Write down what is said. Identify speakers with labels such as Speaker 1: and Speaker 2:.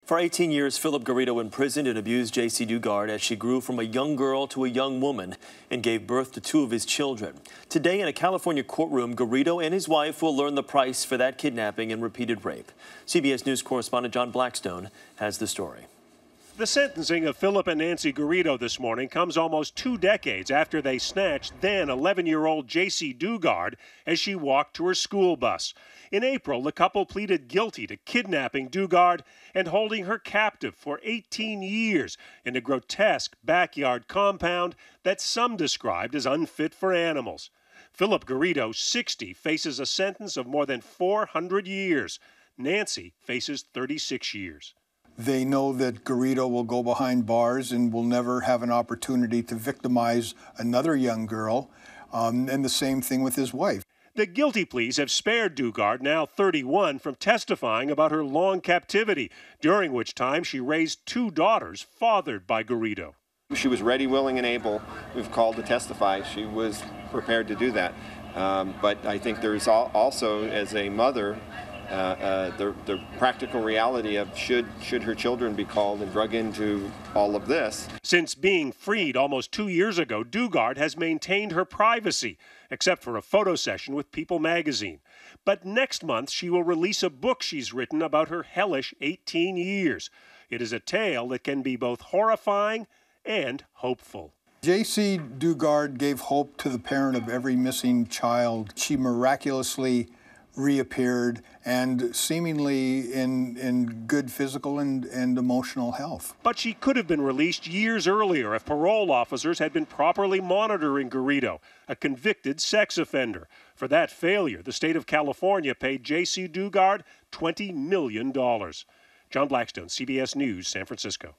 Speaker 1: For 18 years, Phillip Garrido imprisoned and abused Jaycee Dugard as she grew from a young girl to a young woman and gave birth to two of his children. Today in a California courtroom, Garrido and his wife will learn the price for that kidnapping and repeated rape. CBS News correspondent John Blackstone has the story.
Speaker 2: The sentencing of Phillip and Nancy Garrido this morning comes almost 2 decades after they snatched then 11-year-old Jaycee Dugard as she walked to her school bus. In April, the couple pleaded guilty to kidnapping Dugard and holding her captive for 18 years in a grotesque backyard compound that some described as unfit for animals. Phillip Garrido, 60, faces a sentence of more than 400 years. Nancy faces 36 years.
Speaker 3: They know that Garrido will go behind bars and will never have an opportunity to victimize another young girl, and the same thing with his wife.
Speaker 2: The guilty pleas have spared Dugard, now 31, from testifying about her long captivity, during which time she raised 2 daughters fathered by Garrido.
Speaker 4: She was ready, willing, and able, if called to testify. She was prepared to do that. But I think there's also, as a mother, the practical reality of should her children be called and drug into all of this.
Speaker 2: Since being freed almost 2 years ago, Dugard has maintained her privacy, except for a photo session with People magazine. But next month, she will release a book she's written about her hellish 18 years. It is a tale that can be both horrifying and hopeful.
Speaker 3: Jaycee Dugard gave hope to the parent of every missing child. She miraculously reappeared and seemingly in good physical and emotional health.
Speaker 2: But she could have been released years earlier if parole officers had been properly monitoring Garrido, a convicted sex offender. For that failure, the state of California paid Jaycee Dugard $20 million. John Blackstone, CBS News, San Francisco.